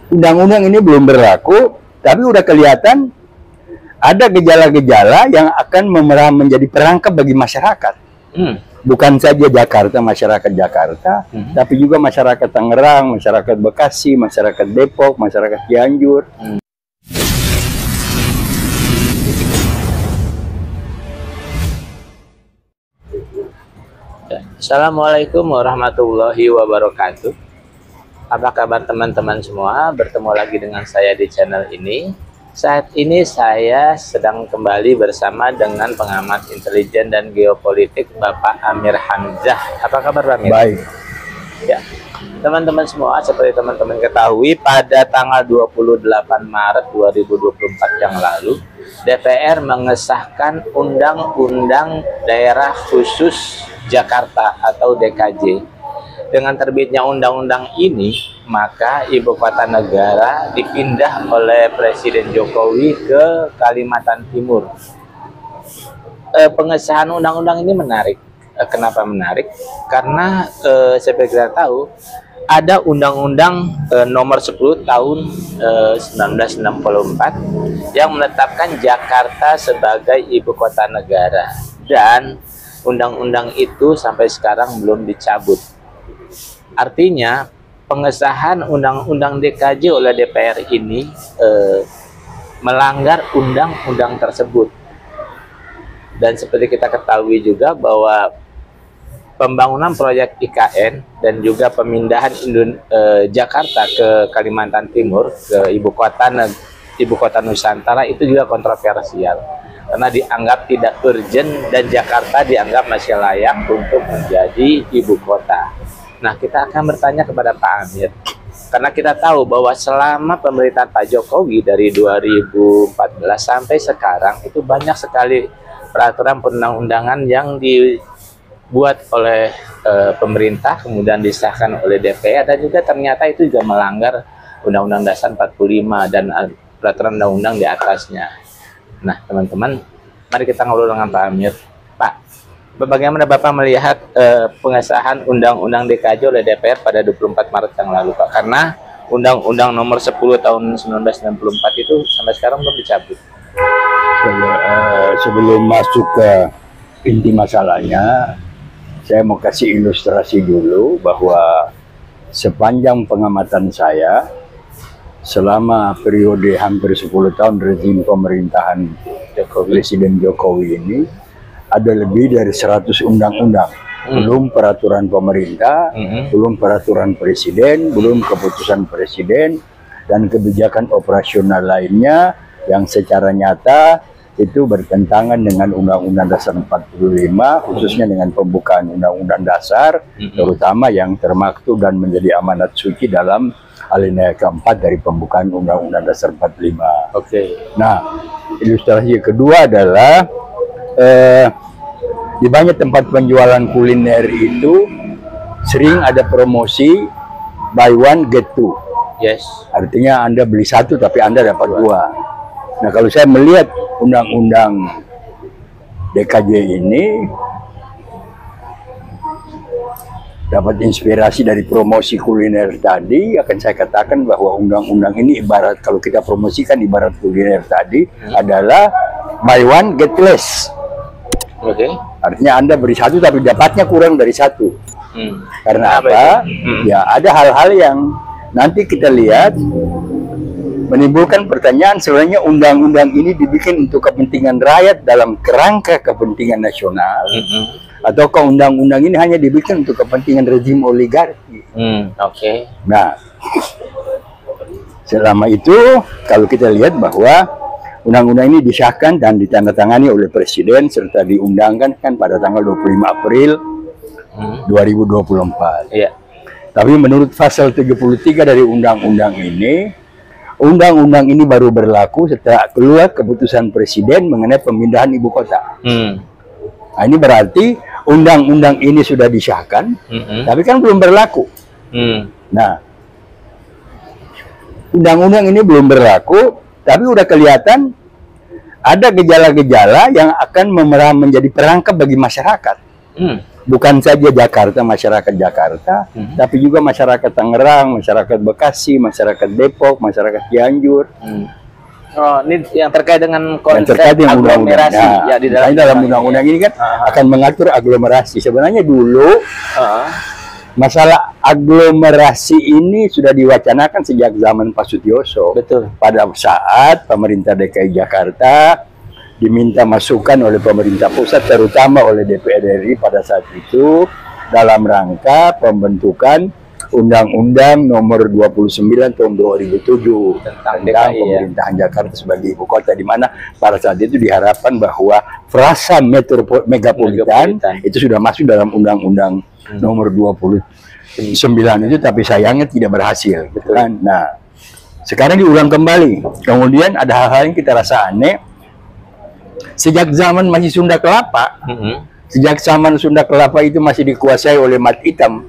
undang-undang ini belum berlaku, tapi udah kelihatan ada gejala-gejala yang akan menjadi perangkap bagi masyarakat. Bukan saja Jakarta, masyarakat Jakarta, tapi juga masyarakat Tangerang, masyarakat Bekasi, masyarakat Depok, masyarakat Cianjur. Assalamualaikum warahmatullahi wabarakatuh. Apa kabar teman-teman semua? Bertemu lagi dengan saya di channel ini. Saat ini saya sedang kembali bersama dengan pengamat intelijen dan geopolitik Bapak Amir Hamzah. Apa kabar Pak Amir? Baik. Ya, teman-teman semua, seperti teman-teman ketahui, pada tanggal 28 Maret 2024 yang lalu, DPR mengesahkan Undang-Undang Daerah Khusus Jakarta atau DKJ. Dengan terbitnya undang-undang ini, maka ibu kota negara dipindah oleh Presiden Jokowi ke Kalimantan Timur. Pengesahan undang-undang ini menarik. Kenapa menarik? Karena seperti kita tahu, ada Undang-Undang nomor 10 tahun 1964 yang menetapkan Jakarta sebagai ibu kota negara. Dan undang-undang itu sampai sekarang belum dicabut. Artinya pengesahan undang-undang DKJ oleh DPR ini melanggar undang-undang tersebut. Dan seperti kita ketahui juga bahwa pembangunan proyek IKN dan juga pemindahan Jakarta ke Kalimantan Timur, ke ibu kota Nusantara, itu juga kontroversial karena dianggap tidak urgent dan Jakarta dianggap masih layak untuk menjadi ibu kota. Nah, kita akan bertanya kepada Pak Amir, karena kita tahu bahwa selama pemerintahan Pak Jokowi dari 2014 sampai sekarang itu banyak sekali peraturan perundang-undangan yang dibuat oleh pemerintah, kemudian disahkan oleh DPR, dan juga ternyata itu juga melanggar Undang-Undang Dasar 45 dan peraturan undang-undang di atasnya. Nah, teman-teman, mari kita ngobrol dengan Pak Amir. Pak, bagaimana Bapak melihat pengesahan Undang-Undang DKJ oleh DPR pada 24 Maret yang lalu, Pak? Karena Undang-Undang nomor 10 tahun 1964 itu sampai sekarang belum dicabut. Sebelum masuk ke inti masalahnya, saya mau kasih ilustrasi dulu bahwa sepanjang pengamatan saya, selama periode hampir 10 tahun rezim pemerintahan Presiden Jokowi ini, ada lebih dari 100 undang-undang, belum peraturan pemerintah, belum peraturan presiden, belum keputusan presiden, dan kebijakan operasional lainnya yang secara nyata itu bertentangan dengan Undang-Undang Dasar 45, khususnya dengan pembukaan Undang-Undang Dasar, terutama yang termaktub dan menjadi amanat suci dalam alinea keempat dari pembukaan Undang-Undang Dasar 45. Nah, ilustrasi kedua adalah di banyak tempat penjualan kuliner itu sering ada promosi buy one get two. Yes. Artinya Anda beli satu tapi Anda dapat dua. Nah, kalau saya melihat undang-undang DKJ ini dapat inspirasi dari promosi kuliner tadi, akan saya katakan bahwa undang-undang ini ibarat, kalau kita promosikan ibarat kuliner tadi, adalah buy one get less. Artinya Anda beri satu tapi dapatnya kurang dari satu. Karena apa? Ya, ada hal-hal yang nanti kita lihat menimbulkan pertanyaan, sebenarnya undang-undang ini dibikin untuk kepentingan rakyat dalam kerangka kepentingan nasional, ataukah undang-undang ini hanya dibikin untuk kepentingan rezim oligarki? Nah, selama itu kalau kita lihat bahwa undang-undang ini disahkan dan ditandatangani oleh Presiden serta diundangkan kan pada tanggal 25 April 2024. Tapi menurut pasal 33 dari undang-undang ini, undang-undang ini baru berlaku setelah keluar keputusan Presiden mengenai pemindahan ibu kota. Nah, ini berarti undang-undang ini sudah disahkan, tapi kan belum berlaku. Nah, undang-undang ini belum berlaku, tapi udah kelihatan ada gejala-gejala yang akan menjadi perangkap bagi masyarakat. bukan saja Jakarta, masyarakat Jakarta, tapi juga masyarakat Tangerang, masyarakat Bekasi, masyarakat Depok, masyarakat Cianjur. Oh, ini yang terkait dengan konsep dengan aglomerasi. undang-undang. Ya, di dalam undang-undang ini kan akan mengatur aglomerasi. Sebenarnya dulu masalah aglomerasi ini sudah diwacanakan sejak zaman Pak Sutioso. Betul. Pada saat pemerintah DKI Jakarta diminta masukan oleh pemerintah pusat, terutama oleh DPR RI pada saat itu, dalam rangka pembentukan Undang-Undang Nomor 29 Tahun 2007 tentang pemerintahan Jakarta sebagai ibu kota, di mana pada saat itu diharapkan bahwa frasa megapolitan itu sudah masuk dalam Undang-Undang Nomor 29 itu, tapi sayangnya tidak berhasil. Kan? Nah, sekarang diulang kembali. Kemudian ada hal-hal yang kita rasa aneh. Sejak zaman masih Sunda Kelapa, sejak zaman Sunda Kelapa itu masih dikuasai oleh mat hitam,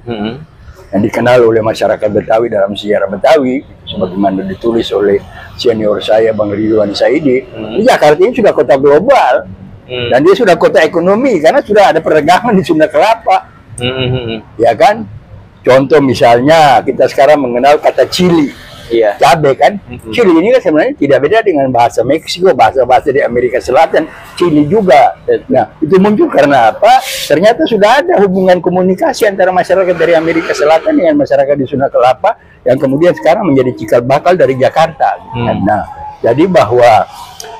yang dikenal oleh masyarakat Betawi dalam sejarah Betawi, sebagaimana ditulis oleh senior saya Bang Ridwan Saidi. Jakarta ini sudah kota global, dan dia sudah kota ekonomi karena sudah ada perdagangan di Sunda Kelapa, ya kan? Contoh misalnya kita sekarang mengenal kata chili. Iya. Cabai kan, Chili ini kan sebenarnya tidak beda dengan bahasa Meksiko, bahasa-bahasa di Amerika Selatan, Chili juga. Nah, itu muncul karena apa? Ternyata sudah ada hubungan komunikasi antara masyarakat dari Amerika Selatan dengan masyarakat di Sunda Kelapa, yang kemudian sekarang menjadi cikal bakal dari Jakarta. Nah, jadi bahwa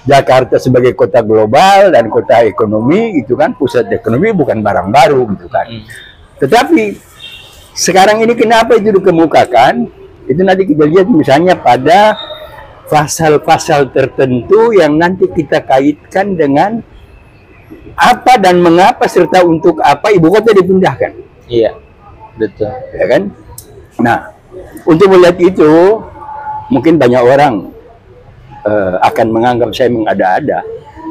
Jakarta sebagai kota global dan kota ekonomi, itu kan pusat ekonomi, bukan barang baru, gitu kan. Tetapi sekarang ini kenapa itu dikemukakan? Itu nanti kita lihat misalnya pada pasal-pasal tertentu yang nanti kita kaitkan dengan apa dan mengapa serta untuk apa ibu kota dipindahkan. Iya, betul. Ya kan? Nah, untuk melihat itu mungkin banyak orang akan menganggap saya mengada-ada,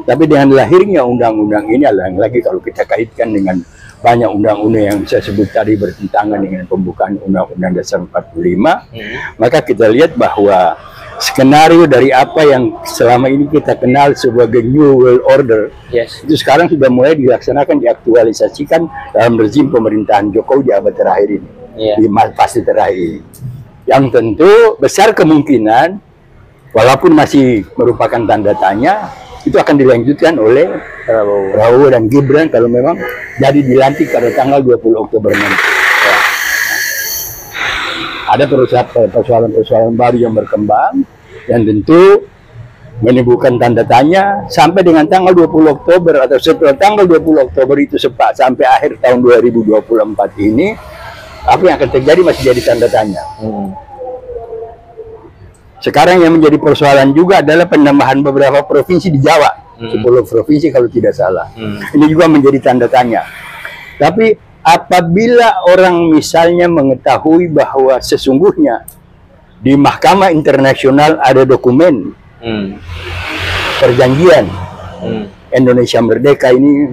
tapi dengan lahirnya undang-undang ini, lagi kalau kita kaitkan dengan banyak undang-undang yang saya sebut tadi bertentangan dengan pembukaan Undang-Undang Dasar 45, maka kita lihat bahwa skenario dari apa yang selama ini kita kenal sebagai New World Order, itu sekarang sudah mulai dilaksanakan, diaktualisasikan dalam rezim pemerintahan Jokowi di abad terakhir ini, di fase terakhir ini. Yang tentu besar kemungkinan, walaupun masih merupakan tanda tanya, itu akan dilanjutkan oleh Prabowo dan Gibran kalau memang jadi dilantik pada tanggal 20 Oktober nanti. Ya. Ada persoalan-persoalan baru yang berkembang yang tentu menimbulkan tanda tanya sampai dengan tanggal 20 Oktober atau setelah tanggal 20 Oktober itu sampai akhir tahun 2024 ini, apa yang akan terjadi masih jadi tanda tanya. Sekarang yang menjadi persoalan juga adalah penambahan beberapa provinsi di Jawa, 10 provinsi kalau tidak salah. Ini juga menjadi tanda tanya. Tapi apabila orang misalnya mengetahui bahwa sesungguhnya di Mahkamah Internasional ada dokumen perjanjian Indonesia Merdeka ini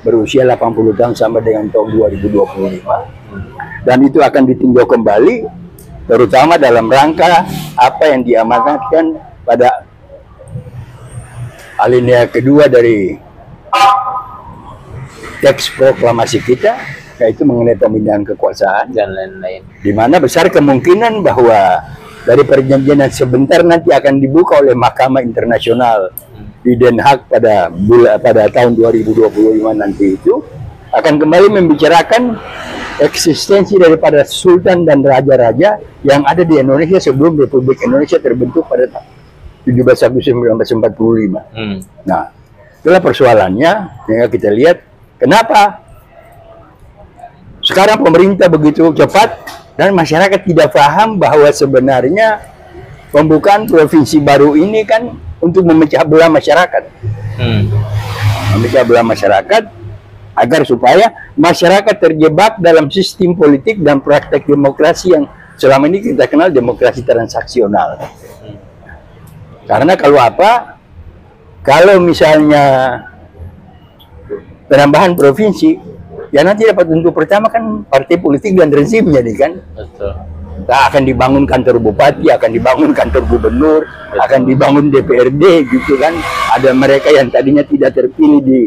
berusia 80 tahun sampai dengan tahun 2025, dan itu akan ditinjau kembali, terutama dalam rangka apa yang diamanatkan pada alinea kedua dari teks proklamasi kita, yaitu mengenai pemindahan kekuasaan dan lain-lain. Di mana besar kemungkinan bahwa dari perjanjian yang sebentar nanti akan dibuka oleh Mahkamah Internasional di Den Haag pada tahun 2025 nanti, itu akan kembali membicarakan eksistensi daripada sultan dan raja-raja yang ada di Indonesia sebelum Republik Indonesia terbentuk pada 17 Agustus 1945. Nah, itulah persoalannya. Ya, kita lihat kenapa sekarang pemerintah begitu cepat dan masyarakat tidak paham bahwa sebenarnya pembukaan provinsi baru ini kan untuk memecah belah masyarakat. Memecah belah masyarakat agar supaya masyarakat terjebak dalam sistem politik dan praktek demokrasi yang selama ini kita kenal demokrasi transaksional. Karena kalau misalnya penambahan provinsi, ya nanti dapat untuk pertama kan partai politik dan rezimnya nih kan. Betul. Nah, akan dibangun kantor bupati, akan dibangun kantor gubernur, akan dibangun DPRD gitu kan. Ada mereka yang tadinya tidak terpilih di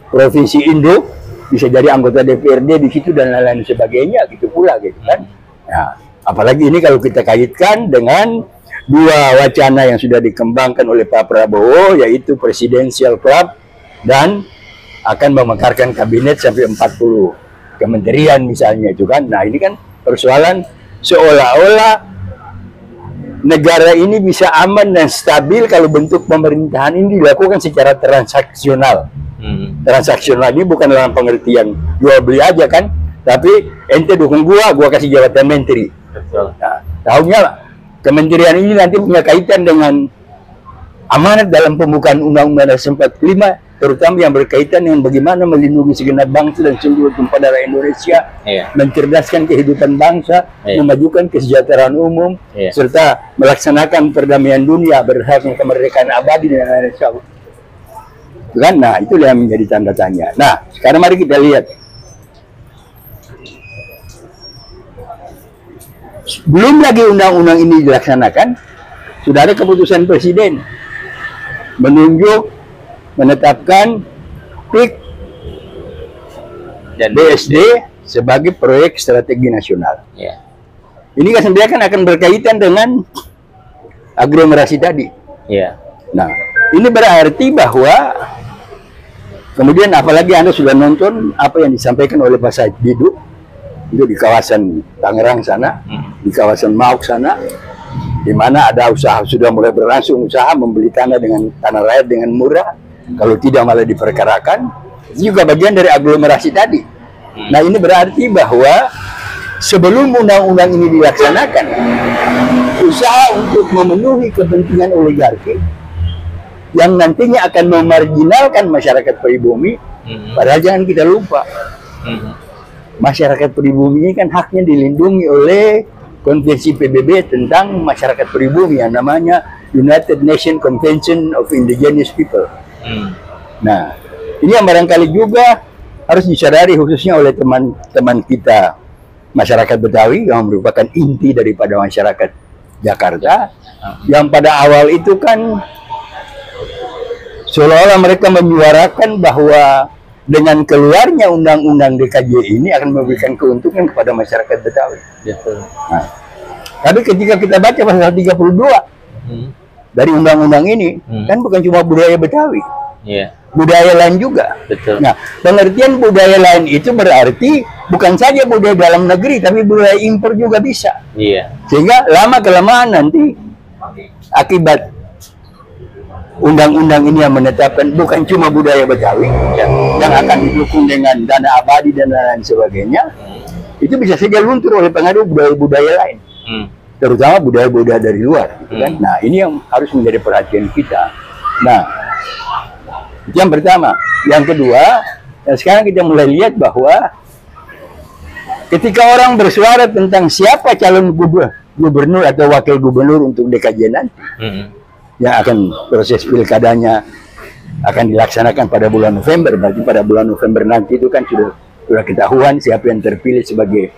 Provinsi Indo, bisa jadi anggota DPRD di situ dan lain-lain sebagainya gitu pula gitu kan. Nah, apalagi ini kalau kita kaitkan dengan dua wacana yang sudah dikembangkan oleh Pak Prabowo, yaitu Presidential Club dan akan memekarkan kabinet sampai 40 kementerian misalnya itu kan. Nah, ini kan persoalan seolah-olah negara ini bisa aman dan stabil kalau bentuk pemerintahan ini dilakukan secara transaksional. Transaksional ini bukan dalam pengertian jual beli aja kan, tapi ente dukung gua kasih jabatan menteri. Betul. Nah, tahunya kementerian ini nanti punya kaitan dengan amanat dalam pembukaan Undang-Undang Dasar 45, terutama yang berkaitan dengan bagaimana melindungi segenap bangsa dan seluruh tumpah darah Indonesia, mencerdaskan kehidupan bangsa, memajukan kesejahteraan umum, serta melaksanakan perdamaian dunia berdasarkan kemerdekaan abadi dan lain-lain sebagainya. Kan? Nah, itulah yang menjadi tanda tanya. Nah, sekarang mari kita lihat. Belum lagi undang-undang ini dilaksanakan, sudah ada keputusan Presiden menunjuk, menetapkan PIK dan BSD sebagai proyek strategi nasional. Ini kan sebenarnya kan akan berkaitan dengan aglomerasi tadi. Nah, ini berarti bahwa kemudian apalagi Anda sudah nonton apa yang disampaikan oleh Pak Said Didu itu di kawasan Tangerang sana, di kawasan Mauk sana, di mana ada usaha sudah mulai berlangsung usaha membeli tanah rakyat dengan murah, kalau tidak malah diperkarakan. Itu juga bagian dari aglomerasi tadi. Nah, ini berarti bahwa sebelum undang-undang ini dilaksanakan, usaha untuk memenuhi kepentingan oligarki yang nantinya akan memarginalkan masyarakat pribumi. Padahal jangan kita lupa, masyarakat pribumi ini kan haknya dilindungi oleh Konvensi PBB tentang masyarakat pribumi yang namanya United Nations Convention of Indigenous People. Nah, ini yang barangkali juga harus disadari khususnya oleh teman-teman kita masyarakat Betawi yang merupakan inti daripada masyarakat Jakarta, yang pada awal itu kan seolah-olah mereka menyuarakan bahwa dengan keluarnya undang-undang DKJ ini akan memberikan keuntungan kepada masyarakat Betawi. Nah, tapi ketika kita baca pasal 32 dari undang-undang ini, kan bukan cuma budaya Betawi, budaya lain juga. Nah, pengertian budaya lain itu berarti bukan saja budaya dalam negeri, tapi budaya impor juga bisa. Sehingga lama-kelamaan nanti akibat undang-undang ini yang menetapkan bukan cuma budaya Betawi yang akan didukung dengan dana abadi dan lain sebagainya, itu bisa saja luntur oleh pengaruh budaya-budaya lain, terutama budaya-budaya dari luar, gitu kan? Nah, ini yang harus menjadi perhatian kita. Nah, itu yang pertama. Yang kedua, sekarang kita mulai lihat bahwa ketika orang bersuara tentang siapa calon gubernur atau wakil gubernur untuk DKJ nanti, yang akan proses pilkadanya akan dilaksanakan pada bulan November, berarti pada bulan November nanti itu kan sudah ketahuan siapa yang terpilih sebagai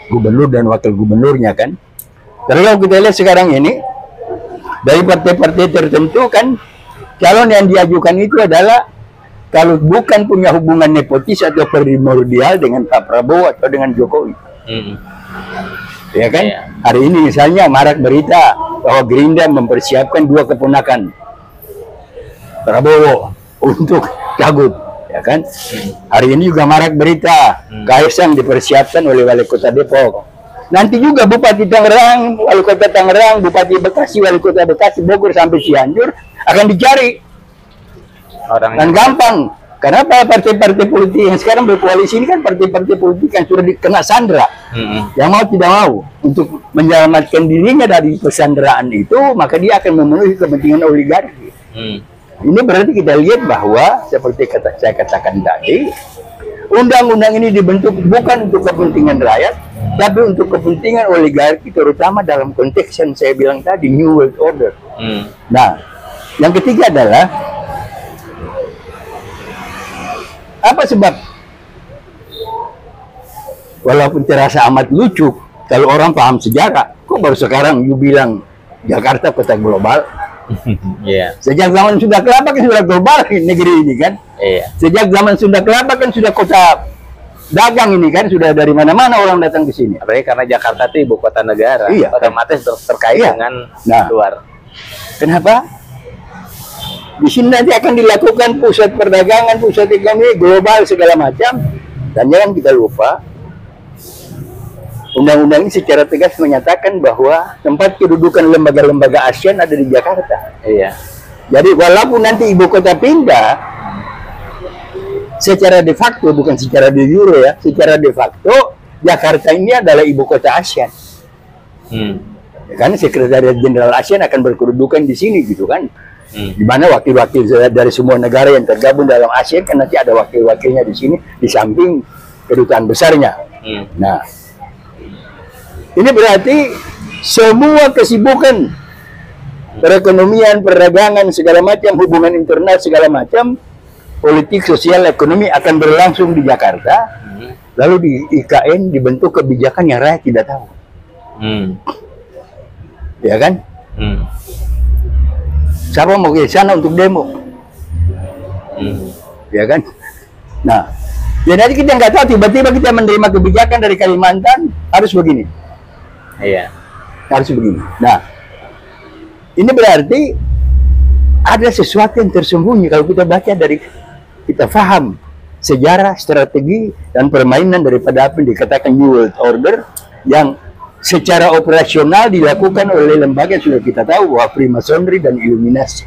gubernur dan wakil gubernurnya kan. Tapi kalau kita lihat sekarang ini dari partai-partai tertentu kan calon yang diajukan itu adalah kalau bukan punya hubungan nepotis atau primordial dengan Pak Prabowo atau dengan Jokowi. Ya kan? Hari ini misalnya marak berita bahwa Gerindra mempersiapkan 2 keponakan Prabowo untuk cagup, ya kan? Hari ini juga marak berita Kaisang dipersiapkan oleh Wali Kota Depok. Nanti juga Bupati Tangerang, Wali Kota Tangerang, Bupati Bekasi, Wali Kota Bekasi, Bogor sampai Cianjur akan dicari. Dan gampang. Karena partai-partai politik yang sekarang berkoalisi ini kan partai-partai politik yang sudah dikena sandera. Yang mau tidak mau untuk menyelamatkan dirinya dari pesanderaan itu, maka dia akan memenuhi kepentingan oligarki. Ini berarti kita lihat bahwa seperti saya katakan tadi, undang-undang ini dibentuk bukan untuk kepentingan rakyat, tapi untuk kepentingan oligarki, terutama dalam konteks yang saya bilang tadi, New World Order. Nah, yang ketiga adalah apa sebab? Walaupun terasa amat lucu kalau orang paham sejarah, kok baru sekarang you bilang Jakarta kota global? Sejak zaman Sunda Kelapa kan sudah global negeri ini kan? Sejak zaman Sunda Kelapa kan sudah kota dagang ini kan sudah dari mana-mana orang datang ke sini. Apalagi karena Jakarta itu ibu kota negara, Iya. otomatis terkait Iya. dengan Nah. luar. Kenapa? Di sini nanti akan dilakukan pusat perdagangan, pusat ekonomi global segala macam. Dan jangan kita lupa, undang-undang ini secara tegas menyatakan bahwa tempat kedudukan lembaga-lembaga ASEAN ada di Jakarta. Iya. Jadi walaupun nanti ibu kota pindah, secara de facto, bukan secara de jure ya, secara de facto Jakarta ini adalah ibu kota ASEAN. Karena Sekretariat Jenderal ASEAN akan berkedudukan di sini gitu kan. Di mana wakil-wakil dari semua negara yang tergabung dalam ASEAN kan nanti ada wakil-wakilnya di sini di samping kedutaan besarnya. Nah, ini berarti semua kesibukan perekonomian, perdagangan, segala macam, hubungan internal, segala macam, politik, sosial, ekonomi akan berlangsung di Jakarta. Lalu di IKN dibentuk kebijakan yang rakyat tidak tahu. Ya kan? Siapa mau ke sana untuk demo? Ya kan? Nah, ya nanti kita nggak tahu, tiba-tiba kita menerima kebijakan dari Kalimantan harus begini. Iya. Harus begini. Nah, ini berarti ada sesuatu yang tersembunyi kalau kita baca dari, kita paham sejarah, strategi, dan permainan daripada apa yang dikatakan New World Order yang secara operasional dilakukan oleh lembaga yang sudah kita tahu bahwa Freemasonry dan Illuminasi.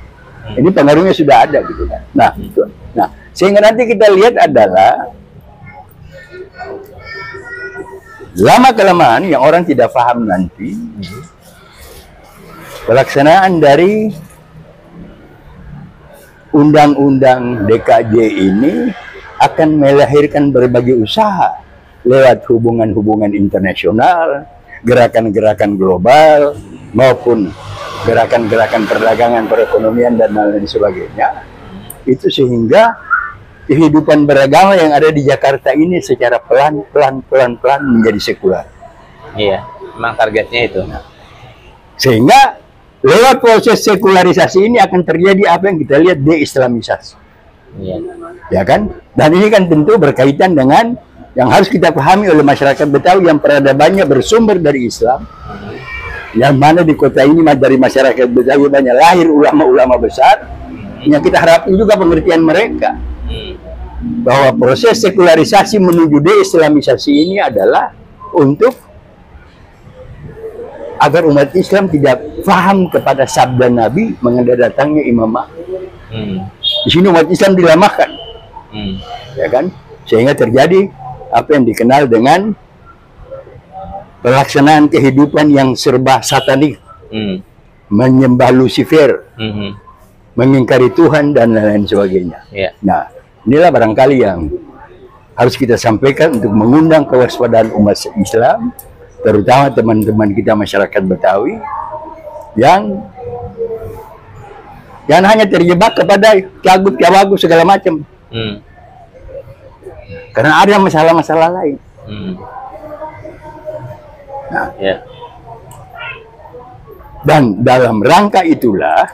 Ini pengaruhnya sudah ada gitu kan. Nah, sehingga nanti kita lihat adalah lama-kelamaan yang orang tidak paham nanti pelaksanaan dari undang-undang DKJ ini akan melahirkan berbagai usaha lewat hubungan-hubungan internasional, gerakan-gerakan global, maupun gerakan-gerakan perdagangan, perekonomian, dan lain sebagainya. Itu sehingga kehidupan beragama yang ada di Jakarta ini secara pelan-pelan menjadi sekuler. Iya, memang targetnya itu. Sehingga lewat proses sekularisasi ini akan terjadi apa yang kita lihat, deislamisasi. Iya. Ya kan? Dan ini kan tentu berkaitan dengan yang harus kita pahami oleh masyarakat Betawi yang peradabannya bersumber dari Islam. Yang mana di kota ini dari masyarakat Betawi banyak lahir ulama-ulama besar. Yang kita harapkan juga pengertian mereka bahwa proses sekularisasi menuju deislamisasi ini adalah untuk agar umat Islam tidak paham kepada sabda Nabi mengenai datangnya Imam Mahdi. Di sini umat Islam dilemahkan, ya kan? Sehingga terjadi apa yang dikenal dengan pelaksanaan kehidupan yang serba satanik, menyembah Lucifer, mengingkari Tuhan, dan lain sebagainya. Yeah. Nah, inilah barangkali yang harus kita sampaikan untuk mengundang kewaspadaan umat Islam, terutama teman-teman kita masyarakat Betawi yang jangan hanya terjebak kepada cagut-cawagu segala macam. Karena ada masalah-masalah lain. Nah, Yeah. dan dalam rangka itulah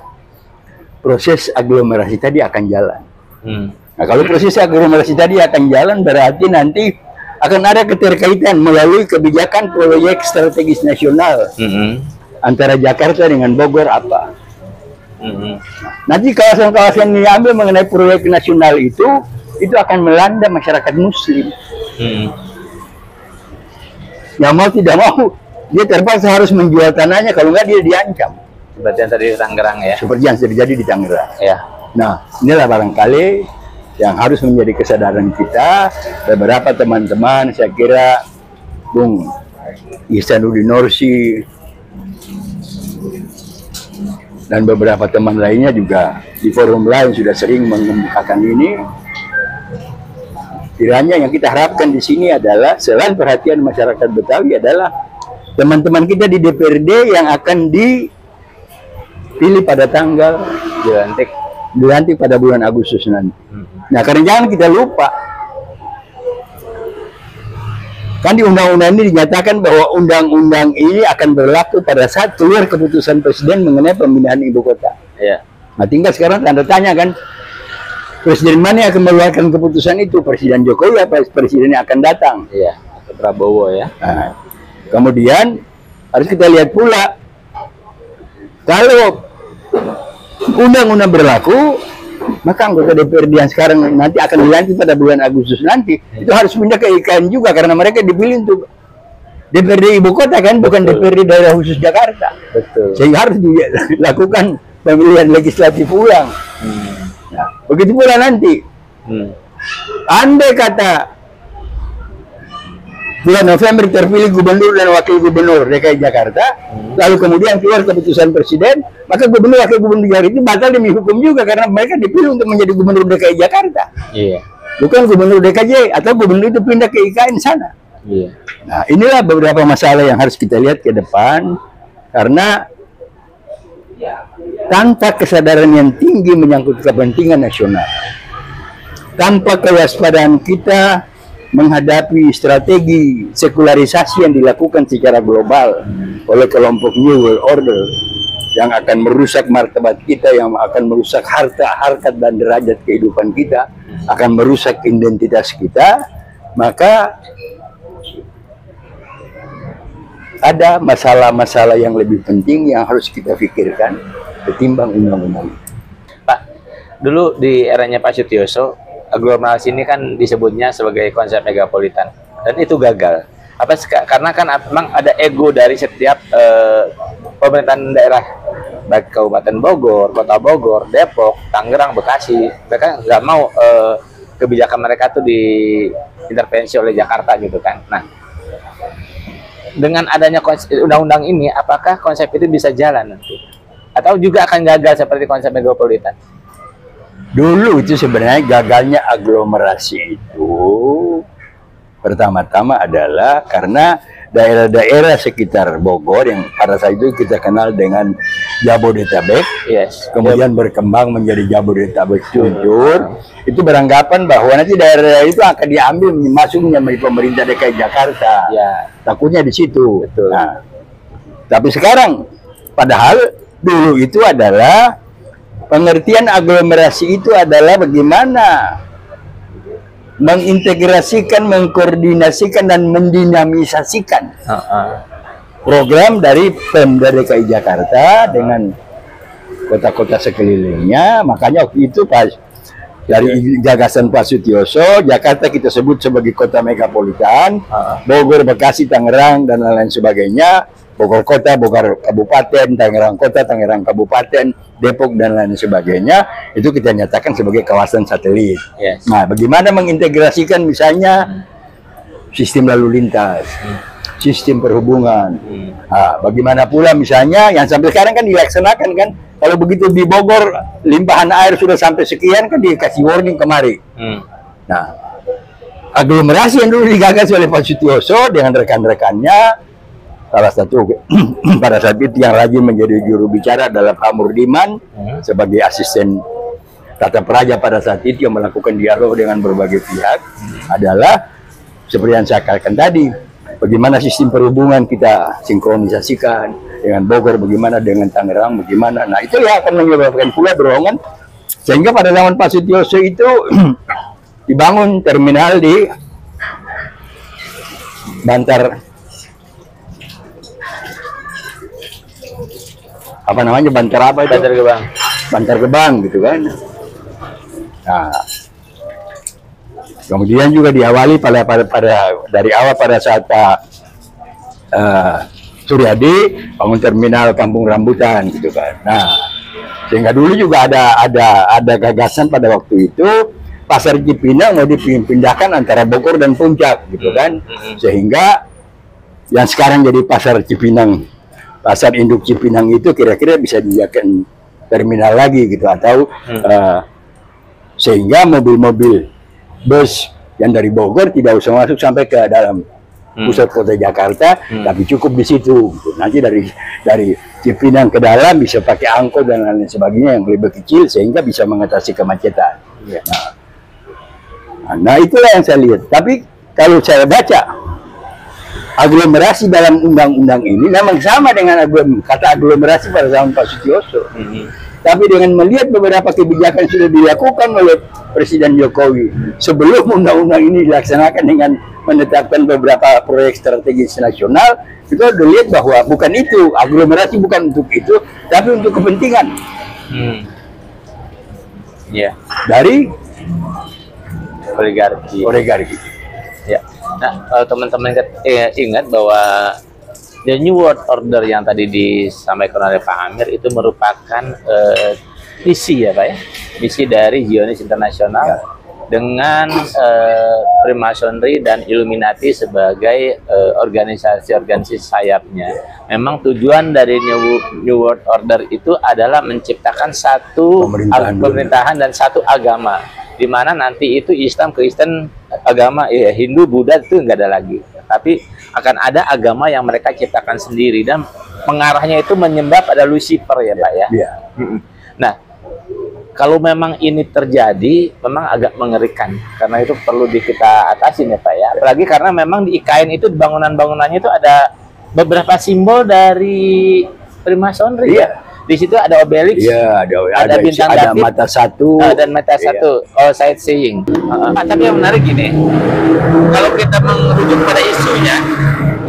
proses aglomerasi tadi akan jalan. Nah, kalau proses aglomerasi tadi akan jalan, berarti nanti akan ada keterkaitan melalui kebijakan proyek strategis nasional antara Jakarta dengan Bogor apa. Nanti kawasan-kawasan yang diambil mengenai proyek nasional itu akan melanda masyarakat Muslim. Yang mau tidak mau, dia terpaksa harus menjual tanahnya, kalau nggak dia diancam. Seperti yang tadi di Tangerang ya. Seperti yang terjadi di Tangerang. Ya. Nah, inilah barangkali yang harus menjadi kesadaran kita. Beberapa teman-teman, saya kira Bung Ihsanuddin Nursi dan beberapa teman lainnya juga di forum lain sudah sering mengemukakan ini. Kiranya yang kita harapkan di sini adalah selain perhatian masyarakat Betawi adalah teman-teman kita di DPRD yang akan dipilih pada tanggal dilantik pada bulan Agustus nanti. Nah, karena jangan kita lupa, kan di undang-undang ini dinyatakan bahwa undang-undang ini akan berlaku pada saat keluar keputusan presiden mengenai pemindahan ibu kota. Iya. Nah, tinggal sekarang tanda tanya kan, Presiden mana yang akan mengeluarkan keputusan itu? Presiden Jokowi apa presiden yang akan datang? Iya, ke Prabowo ya. Nah, kemudian harus kita lihat pula, kalau undang-undang berlaku, maka anggota DPRD yang sekarang nanti akan dilantik pada bulan Agustus nanti, itu harus pindah ke IKN juga, karena mereka dipilih untuk DPRD ibu kota kan, bukan DPRD daerah khusus Jakarta. Betul. Sehingga harus dilakukan pemilihan legislatif ulang. Nah, begitu pula nanti. Andai kata bulan November terpilih gubernur dan wakil gubernur DKI Jakarta, lalu kemudian keluar keputusan presiden, maka gubernur wakil gubernur Jakarta itu batal demi hukum juga, karena mereka dipilih untuk menjadi gubernur DKI Jakarta. Iya. Bukan gubernur DKJ, atau gubernur itu pindah ke IKN sana. Iya. Nah, inilah beberapa masalah yang harus kita lihat ke depan, karena tanpa kesadaran yang tinggi menyangkut kepentingan nasional, tanpa kewaspadaan kita menghadapi strategi sekularisasi yang dilakukan secara global oleh kelompok New World Order yang akan merusak martabat kita, yang akan merusak harta, harkat dan derajat kehidupan kita, akan merusak identitas kita, maka ada masalah-masalah yang lebih penting yang harus kita pikirkan ketimbang undang-undang. Pak, dulu di eranya Pak Sutioso, aglomerasi ini kan disebutnya sebagai konsep megapolitan, dan itu gagal. Karena kan memang ada ego dari setiap pemerintahan daerah, baik Kabupaten Bogor, Kota Bogor, Depok, Tangerang, Bekasi. Mereka nggak mau kebijakan mereka tuh diintervensi oleh Jakarta gitu kan. Nah, dengan adanya undang-undang ini, apakah konsep itu bisa jalan nanti? Atau juga akan gagal seperti konsep megapolitan? Dulu itu sebenarnya gagalnya aglomerasi itu pertama-tama adalah karena daerah-daerah sekitar Bogor yang pada saat itu kita kenal dengan Jabodetabek, kemudian berkembang menjadi Jabodetabek Jujur, itu beranggapan bahwa nanti daerah itu akan diambil masuknya menjadi pemerintah DKI Jakarta. Ya. Takutnya di situ. Betul. Nah, tapi sekarang, padahal dulu itu adalah pengertian aglomerasi itu adalah bagaimana mengintegrasikan, mengkoordinasikan, dan mendinamisasikan program dari Pemda DKI Jakarta dengan kota-kota sekelilingnya. Makanya waktu itu pas dari gagasan Pak Sutioso, Jakarta kita sebut sebagai kota megapolitan, Bogor, Bekasi, Tangerang, dan lain-lain sebagainya. Bogor Kota, Bogor Kabupaten, Tangerang Kota, Tangerang Kabupaten, Depok, dan lain sebagainya, itu kita nyatakan sebagai kawasan satelit. Yes. Nah, bagaimana mengintegrasikan misalnya sistem lalu lintas, sistem perhubungan, nah, bagaimana pula misalnya yang sampai sekarang kan dilaksanakan kan, kalau begitu di Bogor limpahan air sudah sampai sekian kan dikasih warning kemari. Nah, aglomerasi yang dulu digagas oleh Pak Sutioso dengan rekan-rekannya, salah satu pada saat itu yang rajin menjadi juru bicara adalah Pak Murdiman sebagai asisten tata praja pada saat itu yang melakukan dialog dengan berbagai pihak, adalah seperti yang saya katakan tadi, bagaimana sistem perhubungan kita sinkronisasikan dengan Bogor, bagaimana dengan Tangerang, bagaimana. Nah, itu yang akan menyebabkan pula dorongan sehingga pada zaman Pak Sutioso itu dibangun terminal di Bantar, apa namanya, Bantar apa itu? Bantar Gebang. Bantar Gebang gitu kan. Nah, kemudian juga diawali pada dari awal pada saat Pak Suryadi bangun terminal Kampung Rambutan gitu kan. Nah, sehingga dulu juga ada gagasan pada waktu itu Pasar Cipinang mau dipindahkan antara Bogor dan Puncak gitu kan. Sehingga yang sekarang jadi Pasar Cipinang, Pasar Induk Cipinang itu kira-kira bisa dijadikan terminal lagi gitu, atau sehingga mobil-mobil bus yang dari Bogor tidak usah masuk sampai ke dalam pusat kota Jakarta, tapi cukup di situ. Nanti dari Cipinang ke dalam bisa pakai angkot dan lain sebagainya yang lebih kecil sehingga bisa mengatasi kemacetan. Nah, itulah yang saya lihat. Tapi kalau saya baca aglomerasi dalam undang-undang ini memang sama dengan kata aglomerasi pada zaman Pak Sutioso. Tapi dengan melihat beberapa kebijakan sudah dilakukan oleh Presiden Jokowi sebelum undang-undang ini dilaksanakan dengan menetapkan beberapa proyek strategis nasional, itu udah lihat bahwa bukan itu, aglomerasi bukan untuk itu, tapi untuk kepentingan dari oligarki. Ya. Nah, teman-teman ingat bahwa The New World Order yang tadi disampaikan oleh Pak Amir itu merupakan misi ya Pak ya, misi dari Zionis Internasional dengan Freemasonry dan Illuminati sebagai organisasi-organisasi sayapnya. Memang tujuan dari New World Order itu adalah menciptakan satu pemerintahan dan satu agama, di mana nanti itu Islam, Kristen, agama Hindu, Buddha itu nggak ada lagi, tapi akan ada agama yang mereka ciptakan sendiri dan pengarahnya itu menyembah pada Lucifer ya Pak ya. Nah, kalau memang ini terjadi, memang agak mengerikan karena itu perlu kita atasin ya Pak ya. Apalagi karena memang di IKN itu bangunan-bangunannya itu ada beberapa simbol dari Freemasonry ya. Di situ ada Obelix, ada bintang David, mata satu, dan mata satu, sightseeing. Tapi yang menarik gini, kalau kita merujuk pada isunya,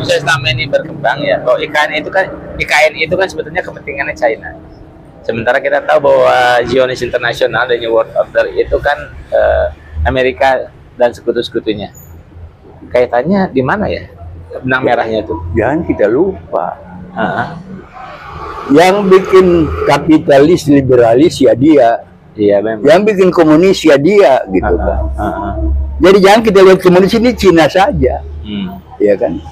khususnya selama ini berkembang ya, bahwa IKN itu kan sebetulnya kepentingannya China. Sementara kita tahu bahwa Zionis Internasional dan New World Order itu kan Amerika dan sekutu-sekutunya. Kaitannya di mana ya benang merahnya itu? Jangan kita lupa. Yang bikin kapitalis liberalis ya dia. Iya, memang. Yang bikin komunis ya dia gitu kan. Jadi jangan kita lihat komunis ini Cina saja. Ya kan?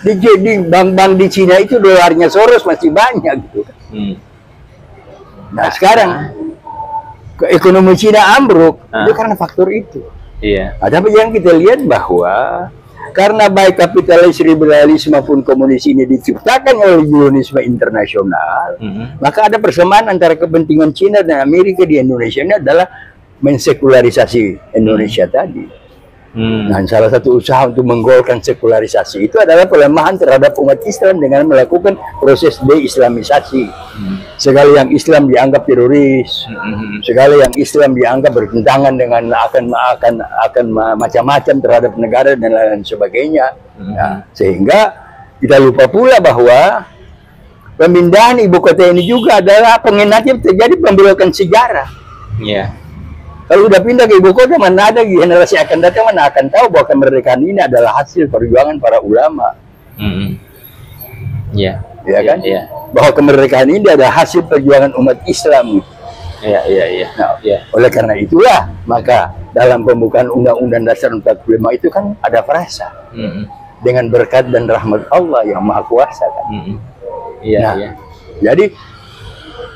Di bank-bank di Cina itu dolarnya Soros masih banyak gitu kan. Nah, sekarang ekonomi Cina ambruk itu karena faktor itu. Iya. Nah, tapi yang kita lihat bahwa karena baik kapitalis, liberalis maupun komunis ini diciptakan oleh Zionisme internasional, maka ada persamaan antara kepentingan Cina dan Amerika di Indonesia ini adalah mensekularisasi Indonesia tadi. Dan salah satu usaha untuk menggolkan sekularisasi itu adalah pelemahan terhadap umat Islam dengan melakukan proses deislamisasi. Segala yang Islam dianggap teroris, segala yang Islam dianggap bertentangan dengan akan macam-macam terhadap negara dan lain sebagainya. Nah, sehingga kita lupa pula bahwa pemindahan ibu kota ini juga adalah pengenatnya terjadi pembelokan sejarah. Kalau udah pindah ke ibu kota, mana ada generasi akan datang mana akan tahu bahwa kemerdekaan ini adalah hasil perjuangan para ulama. Ya kan? Bahwa kemerdekaan ini adalah hasil perjuangan umat Islam. Nah, oleh karena itulah, maka dalam pembukaan Undang-Undang Dasar 45 itu kan ada frasa dengan berkat dan rahmat Allah yang Maha Kuasa kan. Jadi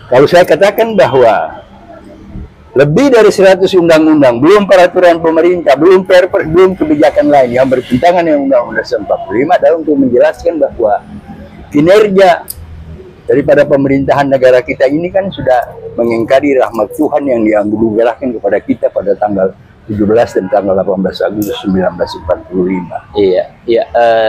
kalau saya katakan bahwa lebih dari 100 undang-undang, belum peraturan pemerintah, belum perpres, belum kebijakan lain yang bertentangan dengan Undang-Undang 45 adalah untuk menjelaskan bahwa kinerja daripada pemerintahan negara kita ini kan sudah mengingkari rahmat Tuhan yang dianugerahkan kepada kita pada tanggal 17 dan tanggal 18 Agustus 1945.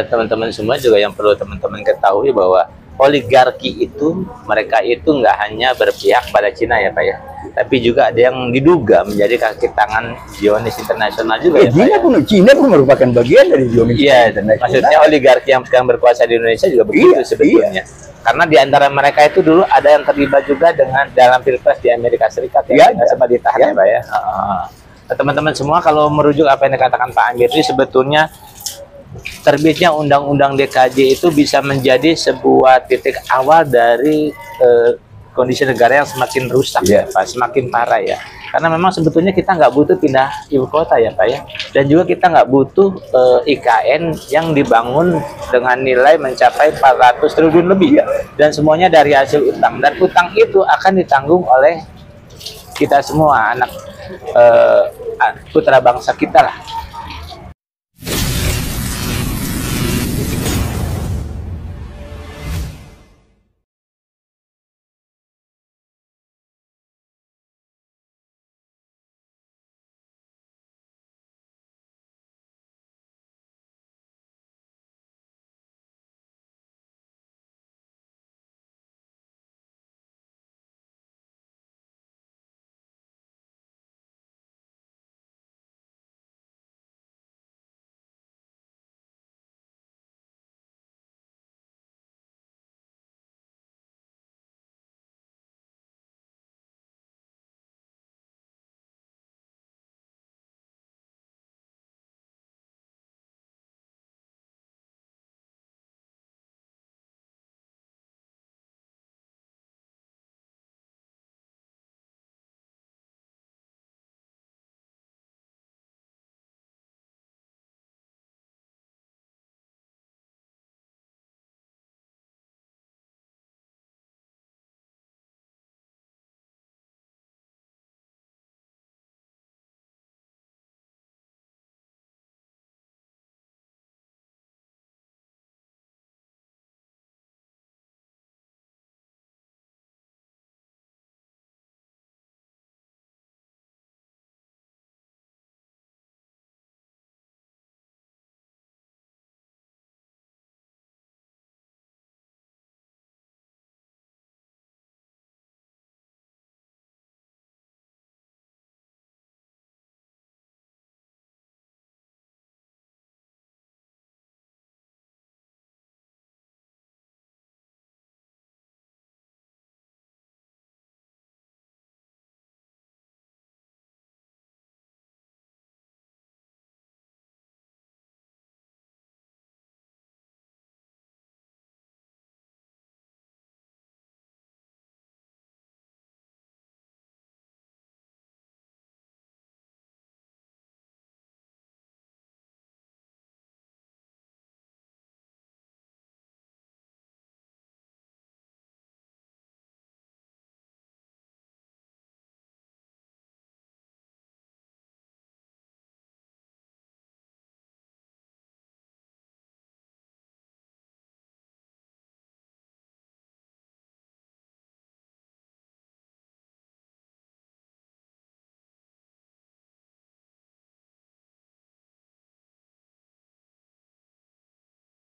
Teman-teman semua juga yang perlu teman-teman ketahui bahwa oligarki itu, mereka itu nggak hanya berpihak pada Cina ya Pak ya, tapi juga ada yang diduga menjadi kaki tangan Zionis Internasional juga ya Pak ya. Cina pun merupakan bagian dari Zionis Internasional. Maksudnya oligarki yang sekarang berkuasa di Indonesia juga begitu sebetulnya. Karena di antara mereka itu dulu ada yang terlibat juga dengan dalam pilpres di Amerika Serikat ya, sempat ditahan ya Pak ya. Teman-teman semua kalau merujuk apa yang dikatakan Pak Amir ini sebetulnya terbitnya Undang-Undang DKJ itu bisa menjadi sebuah titik awal dari kondisi negara yang semakin rusak ya Pak, semakin parah ya. Karena memang sebetulnya kita nggak butuh pindah ibu kota ya Pak ya. Dan juga kita nggak butuh IKN yang dibangun dengan nilai mencapai 400 triliun lebih ya. Dan semuanya dari hasil utang. Dan utang itu akan ditanggung oleh kita semua, anak putra bangsa kita lah.